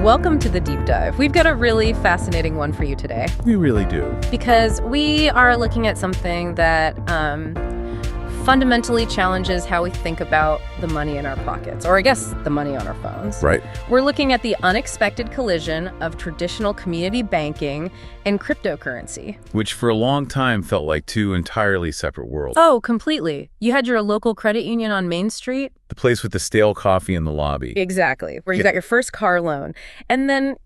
Welcome to the deep dive. We've got a really fascinating one for you today. We really do. Because we are looking at something that fundamentally challenges how we think about the money in our pockets, or I guess the money on our phones. Right. We're looking at the unexpected collision of traditional community banking and cryptocurrency. Which for a long time felt like two entirely separate worlds. Oh, completely. You had your local credit union on Main Street. The place with the stale coffee in the lobby. Exactly, where you got your first car loan. And then,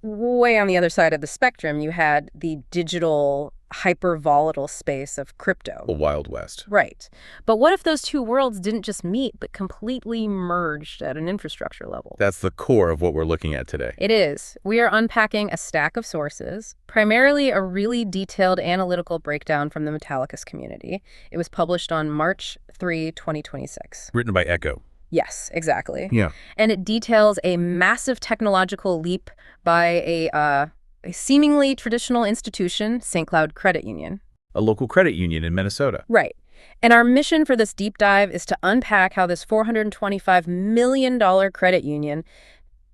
way on the other side of the spectrum, you had the digital hyper-volatile space of crypto. The Wild West. Right. But what if those two worlds didn't just meet, but completely merged at an infrastructure level? That's the core of what we're looking at today. It is. We are unpacking a stack of sources, primarily a really detailed analytical breakdown from the Metallicus community. It was published on March 3, 2026. Written by Echo. Yes, exactly. Yeah. And it details a massive technological leap by a seemingly traditional institution, St. Cloud Credit Union. A local credit union in Minnesota. Right. And our mission for this deep dive is to unpack how this $425 million credit union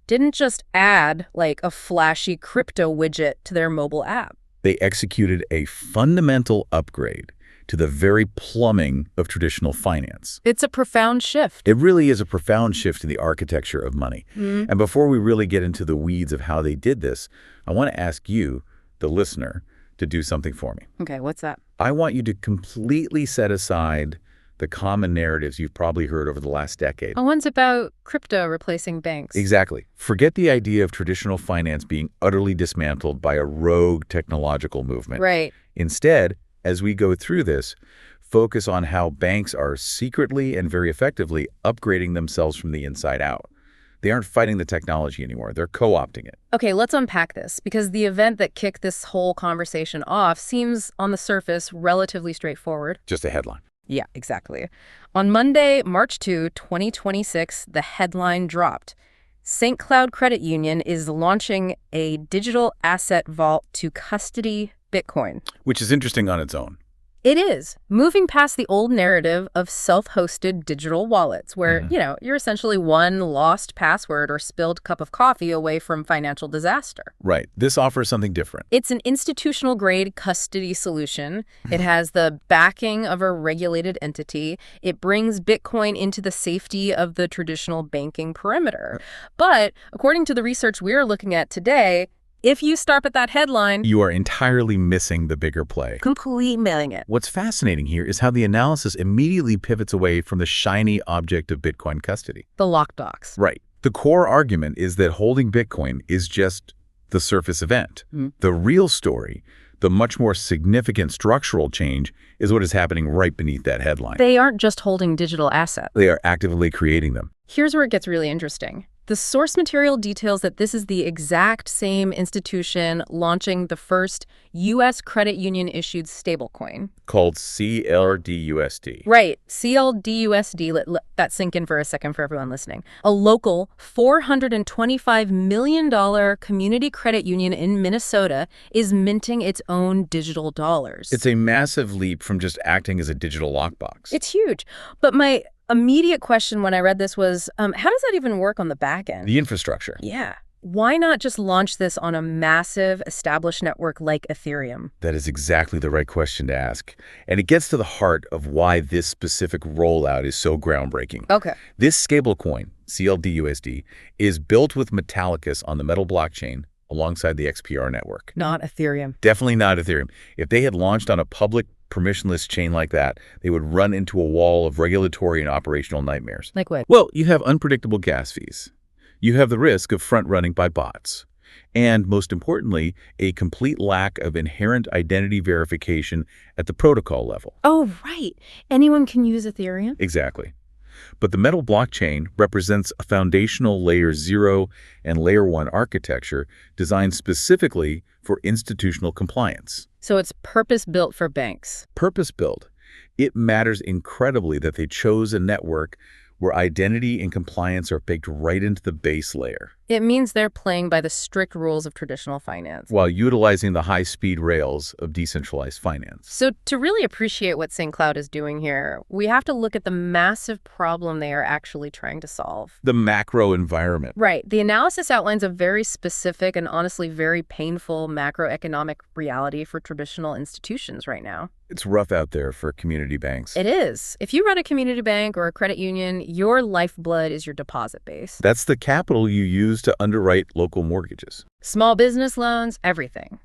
didn't just add like a flashy crypto widget to their mobile app. They executed a fundamental upgrade to the very plumbing of traditional finance. It's a profound shift. It really is a profound shift in the architecture of money. Mm-hmm. And before we really get into the weeds of how they did this, I want to ask you, the listener, to do something for me. Okay, what's that? I want you to completely set aside the common narratives you've probably heard over the last decade. Oh, one's about crypto replacing banks. Exactly. Forget the idea of traditional finance being utterly dismantled by a rogue technological movement. Right. Instead, as we go through this, focus on how banks are secretly and very effectively upgrading themselves from the inside out. They aren't fighting the technology anymore. They're co-opting it. Okay, let's unpack this, because the event that kicked this whole conversation off seems, on the surface, relatively straightforward. Just a headline. Yeah, exactly. On Monday, March 2, 2026, the headline dropped. St. Cloud Credit Union is launching a digital asset vault to custody Bitcoin. Which is interesting on its own. It is. Moving past the old narrative of self-hosted digital wallets where, you're essentially one lost password or spilled cup of coffee away from financial disaster. Right. This offers something different. It's an institutional-grade custody solution. It has the backing of a regulated entity. It brings Bitcoin into the safety of the traditional banking perimeter. But according to the research we're looking at today, if you stop at that headline, you are entirely missing the bigger play. Completely mailing it. What's fascinating here is how the analysis immediately pivots away from the shiny object of Bitcoin custody. The lockbox. Right. The core argument is that holding Bitcoin is just the surface event. The real story, the much more significant structural change, is what is happening right beneath that headline. They aren't just holding digital assets. They are actively creating them. Here's where it gets really interesting. The source material details that this is the exact same institution launching the first U.S. credit union-issued stablecoin. Called SCLDUSD. Right, SCLDUSD. Let that sink in for a second for everyone listening. A local $425 million community credit union in Minnesota is minting its own digital dollars. It's a massive leap from just acting as a digital lockbox. It's huge. But my immediate question when I read this was, how does that even work on the back end? The infrastructure. Yeah. Why not just launch this on a massive established network like Ethereum? That is exactly the right question to ask. And it gets to the heart of why this specific rollout is so groundbreaking. Okay. This stablecoin, CLDUSD, is built with Metallicus on the Metal blockchain alongside the XPR network. Not Ethereum. Definitely not Ethereum. If they had launched on a public permissionless chain like that, they would run into a wall of regulatory and operational nightmares. Like what? Well, you have unpredictable gas fees. You have the risk of front-running by bots. And most importantly, a complete lack of inherent identity verification at the protocol level. Oh, right. Anyone can use Ethereum? Exactly. But the Metal blockchain represents a foundational Layer 0 and Layer 1 architecture designed specifically for institutional compliance. So it's purpose-built for banks. Purpose-built. It matters incredibly that they chose a network where identity and compliance are baked right into the base layer, It means they're playing by the strict rules of traditional finance. while utilizing the high-speed rails of decentralized finance. So to really appreciate what St. Cloud is doing here, we have to look at the massive problem they are actually trying to solve. The macro environment. Right. The analysis outlines a very specific and honestly very painful macroeconomic reality for traditional institutions right now. It's rough out there for community banks. It is. If you run a community bank or a credit union, your lifeblood is your deposit base. That's the capital you use to underwrite local mortgages. Small business loans, everything.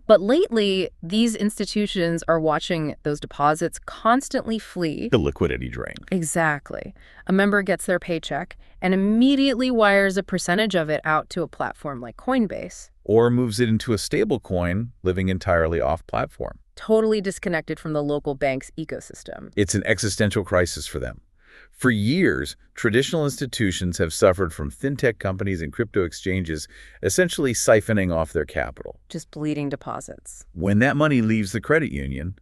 But lately, these institutions are watching those deposits constantly flee. The liquidity drain. Exactly. A member gets their paycheck and immediately wires a percentage of it out to a platform like Coinbase. Or moves it into a stablecoin, living entirely off-platform. Totally disconnected from the local bank's ecosystem. It's an existential crisis for them. For years, traditional institutions have suffered from fintech companies and crypto exchanges essentially siphoning off their capital. Just bleeding deposits. When that money leaves the credit union,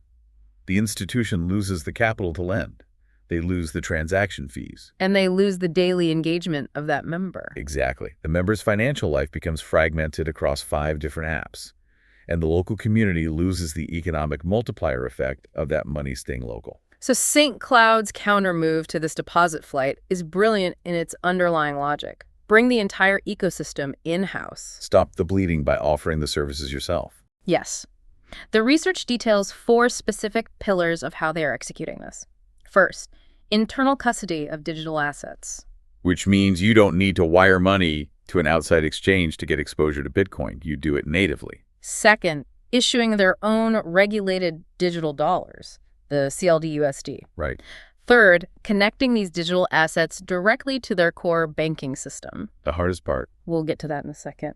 the institution loses the capital to lend. They lose the transaction fees. And they lose the daily engagement of that member. Exactly. The member's financial life becomes fragmented across 5 different apps, and the local community loses the economic multiplier effect of that money staying local. So St. Cloud's counter-move to this deposit flight is brilliant in its underlying logic. Bring the entire ecosystem in-house. Stop the bleeding by offering the services yourself. Yes. The research details 4 specific pillars of how they are executing this. First, internal custody of digital assets. Which means you don't need to wire money to an outside exchange to get exposure to Bitcoin. You do it natively. Second, issuing their own regulated digital dollars, the SCLDUSD. Right. Third, connecting these digital assets directly to their core banking system. The hardest part. We'll get to that in a second.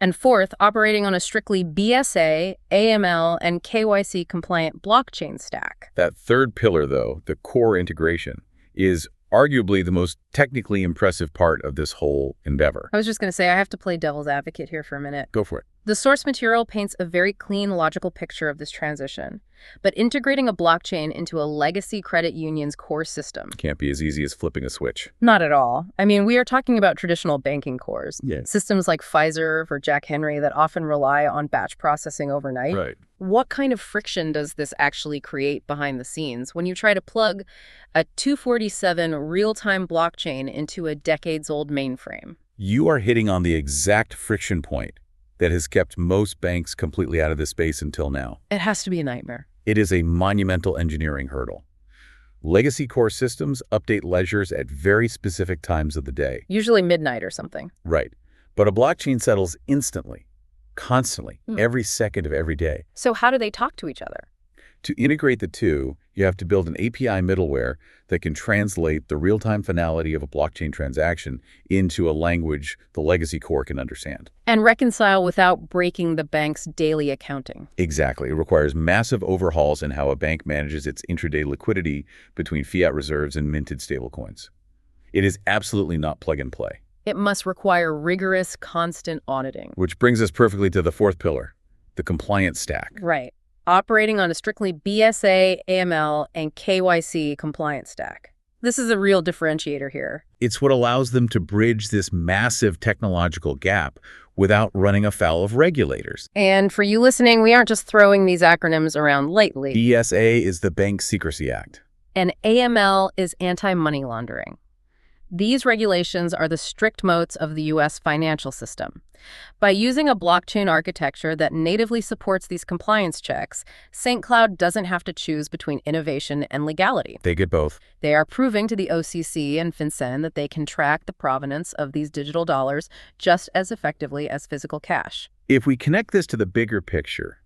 And fourth, operating on a strictly BSA, AML, and KYC compliant blockchain stack. That third pillar, though, the core integration, is arguably the most technically impressive part of this whole endeavor. I was just going to say, I have to play devil's advocate here for a minute. Go for it. The source material paints a very clean, logical picture of this transition. But integrating a blockchain into a legacy credit union's core system. Can't be as easy as flipping a switch. Not at all. I mean, we are talking about traditional banking cores. Yeah. Systems like Fiserv or Jack Henry that often rely on batch processing overnight. Right. What kind of friction does this actually create behind the scenes when you try to plug a 247 real-time blockchain into a decades-old mainframe? You are hitting on the exact friction point that has kept most banks completely out of this space until now. It has to be a nightmare. It is a monumental engineering hurdle. Legacy core systems update ledgers at very specific times of the day. Usually midnight or something. Right. But a blockchain settles instantly, constantly, every second of every day. So how do they talk to each other? To integrate the two, you have to build an API middleware that can translate the real-time finality of a blockchain transaction into a language the legacy core can understand. And reconcile without breaking the bank's daily accounting. Exactly. It requires massive overhauls in how a bank manages its intraday liquidity between fiat reserves and minted stablecoins. It is absolutely not plug and play. It must require rigorous, constant auditing. Which brings us perfectly to the fourth pillar, the compliance stack. Right. Operating on a strictly BSA, AML, and KYC compliance stack. This is a real differentiator here. It's what allows them to bridge this massive technological gap without running afoul of regulators. And for you listening, we aren't just throwing these acronyms around lightly. BSA is the Bank Secrecy Act. And AML is anti-money laundering. These regulations are the strict moats of the U.S. financial system. By using a blockchain architecture that natively supports these compliance checks, St. Cloud doesn't have to choose between innovation and legality. They get both. They are proving to the OCC and FinCEN that they can track the provenance of these digital dollars just as effectively as physical cash. If we connect this to the bigger picture,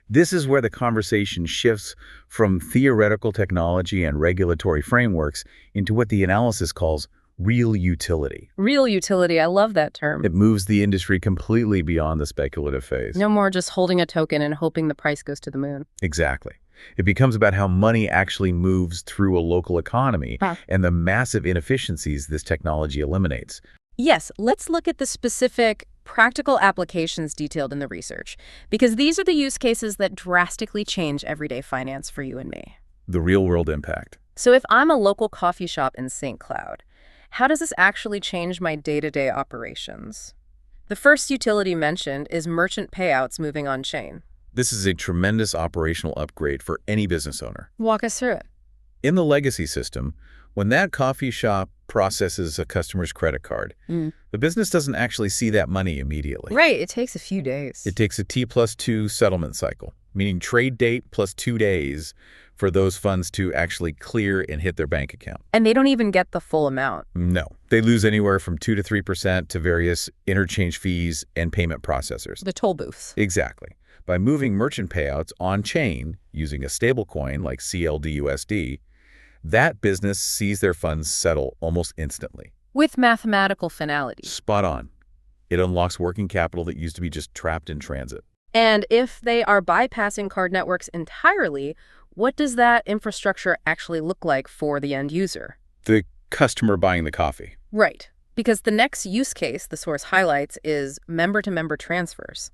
this is where the conversation shifts from theoretical technology and regulatory frameworks into what the analysis calls real utility. Real utility, I love that term. It moves the industry completely beyond the speculative phase. No more just holding a token and hoping the price goes to the moon. Exactly. It becomes about how money actually moves through a local economy and the massive inefficiencies this technology eliminates. Yes, let's look at the specific practical applications detailed in the research, because these are the use cases that drastically change everyday finance for you and me. The real-world impact. So if I'm a local coffee shop in St. Cloud, how does this actually change my day-to-day operations? The first utility mentioned is merchant payouts moving on-chain. This is a tremendous operational upgrade for any business owner. Walk us through it. In the legacy system, when that coffee shop processes a customer's credit card, the business doesn't actually see that money immediately. Right, it takes a few days. It takes a T+2 settlement cycle, meaning trade date plus 2 days for those funds to actually clear and hit their bank account. And they don't even get the full amount. No, they lose anywhere from 2 to 3% to various interchange fees and payment processors. The toll booths. Exactly. By moving merchant payouts on-chain using a stablecoin like SCLDUSD, that business sees their funds settle almost instantly. With mathematical finality. Spot on. It unlocks working capital that used to be just trapped in transit. And if they are bypassing card networks entirely, what does that infrastructure actually look like for the end user? The customer buying the coffee. Right. Because the next use case the source highlights is member-to-member transfers.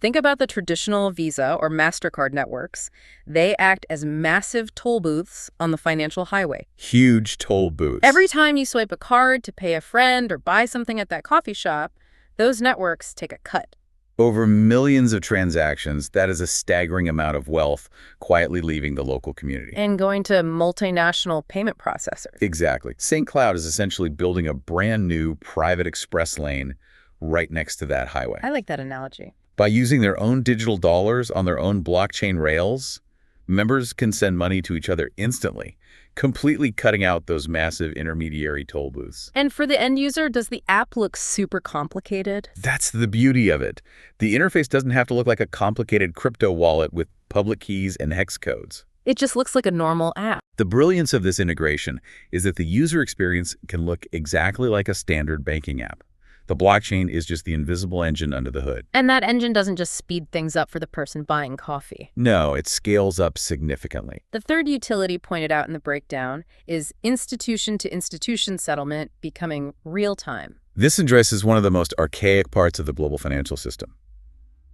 Think about the traditional Visa or MasterCard networks. They act as massive toll booths on the financial highway. Huge toll booths. Every time you swipe a card to pay a friend or buy something at that coffee shop, those networks take a cut. Over millions of transactions, that is a staggering amount of wealth quietly leaving the local community. And going to multinational payment processors. Exactly. St. Cloud is essentially building a brand new private express lane right next to that highway. I like that analogy. By using their own digital dollars on their own blockchain rails, members can send money to each other instantly, completely cutting out those massive intermediary toll booths. And for the end user, does the app look super complicated? That's the beauty of it. The interface doesn't have to look like a complicated crypto wallet with public keys and hex codes. It just looks like a normal app. The brilliance of this integration is that the user experience can look exactly like a standard banking app. The blockchain is just the invisible engine under the hood. And that engine doesn't just speed things up for the person buying coffee. No, it scales up significantly. The third utility pointed out in the breakdown is institution-to-institution settlement becoming real-time. This addresses one of the most archaic parts of the global financial system: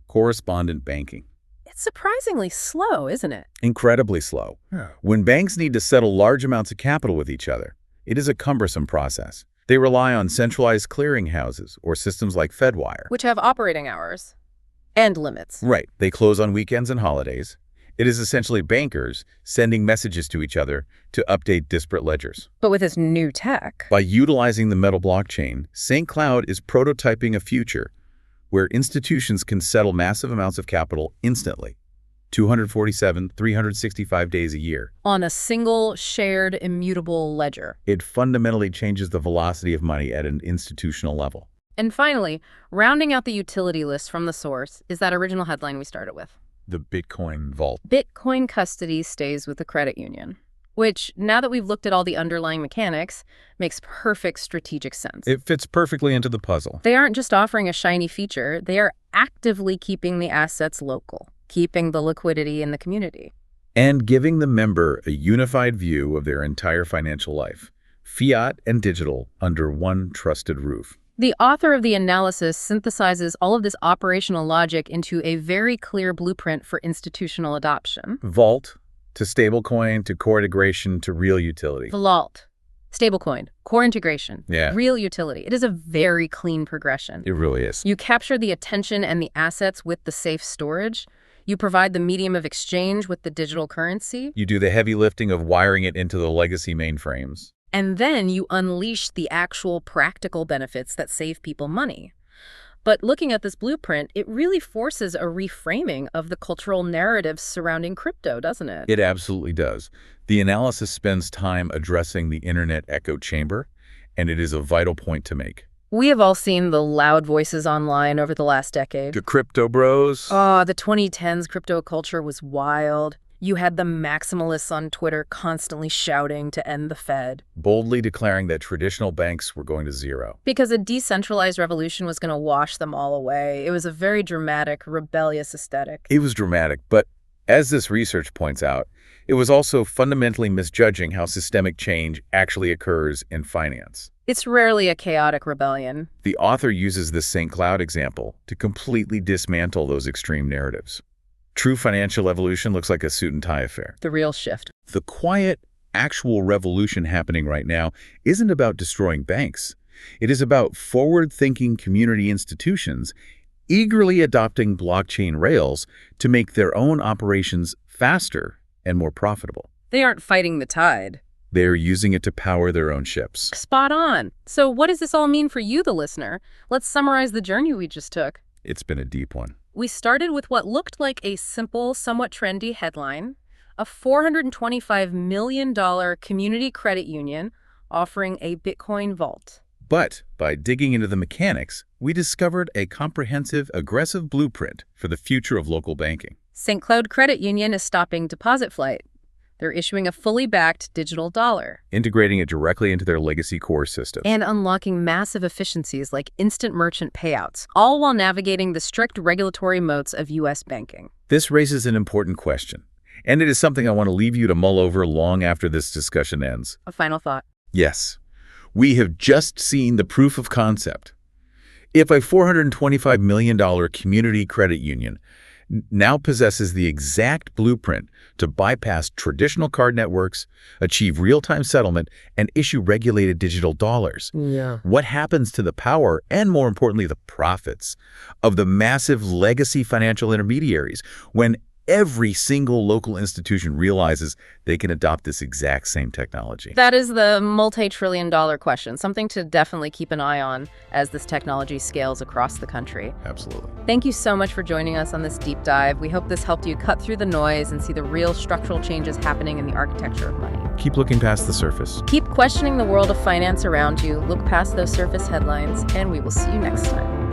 correspondent banking. It's surprisingly slow, isn't it? Incredibly slow. When banks need to settle large amounts of capital with each other, it is a cumbersome process. They rely on centralized clearinghouses or systems like Fedwire, which have operating hours and limits. Right. They close on weekends and holidays. It is essentially bankers sending messages to each other to update disparate ledgers. But with this new tech, By utilizing the Metal blockchain, St. Cloud is prototyping a future where institutions can settle massive amounts of capital instantly, 247, 365 days a year. on a single shared immutable ledger. It fundamentally changes the velocity of money at an institutional level. And finally, rounding out the utility list from the source is that original headline we started with. The Bitcoin vault. Bitcoin custody stays with the credit union, which, now that we've looked at all the underlying mechanics, makes perfect strategic sense. It fits perfectly into the puzzle. They aren't just offering a shiny feature, they are actively keeping the assets local, keeping the liquidity in the community. And giving the member a unified view of their entire financial life, fiat and digital, under one trusted roof. The author of the analysis synthesizes all of this operational logic into a very clear blueprint for institutional adoption. Vault to stablecoin to core integration to real utility. Vault, stablecoin, core integration, Yeah. real utility. It is a very clean progression. It really is. You capture the attention and the assets with the safe storage. You provide the medium of exchange with the digital currency. You do the heavy lifting of wiring it into the legacy mainframes. And then you unleash the actual practical benefits that save people money. But looking at this blueprint, it really forces a reframing of the cultural narratives surrounding crypto, doesn't it? It absolutely does. The analysis spends time addressing the internet echo chamber, and it is a vital point to make. We have all seen the loud voices online over the last decade. The crypto bros. Oh, the 2010s crypto culture was wild. You had the maximalists on Twitter constantly shouting to end the Fed. Boldly declaring that traditional banks were going to zero. Because a decentralized revolution was going to wash them all away. It was a very dramatic, rebellious aesthetic. It was dramatic, but as this research points out, it was also fundamentally misjudging how systemic change actually occurs in finance. It's rarely a chaotic rebellion. The author uses this St. Cloud example to completely dismantle those extreme narratives. True financial evolution looks like a suit and tie affair. The real shift. The quiet, actual revolution happening right now isn't about destroying banks. It is about forward-thinking community institutions eagerly adopting blockchain rails to make their own operations faster and more profitable. They aren't fighting the tide. They're using it to power their own ships. Spot on. So what does this all mean for you, the listener? Let's summarize the journey we just took. It's been a deep one. We started with what looked like a simple, somewhat trendy headline, a $425 million community credit union offering a Bitcoin vault. But by digging into the mechanics, we discovered a comprehensive, aggressive blueprint for the future of local banking. St. Cloud Credit Union is stopping deposit flight. They're issuing a fully backed digital dollar, Integrating it directly into their legacy core system. and unlocking massive efficiencies like instant merchant payouts, all while navigating the strict regulatory moats of U.S. banking. This raises an important question, and it is something I want to leave you to mull over long after this discussion ends. A final thought. Yes, we have just seen the proof of concept. If a $425 million community credit union now possesses the exact blueprint to bypass traditional card networks, achieve real-time settlement, and issue regulated digital dollars, what happens to the power and, more importantly, the profits of the massive legacy financial intermediaries when every single local institution realizes they can adopt this exact same technology? That is the multi-trillion-dollar question, something to definitely keep an eye on as this technology scales across the country. Absolutely. Thank you so much for joining us on this deep dive. We hope this helped you cut through the noise and see the real structural changes happening in the architecture of money. Keep looking past the surface. Keep questioning the world of finance around you, look past those surface headlines, and we will see you next time.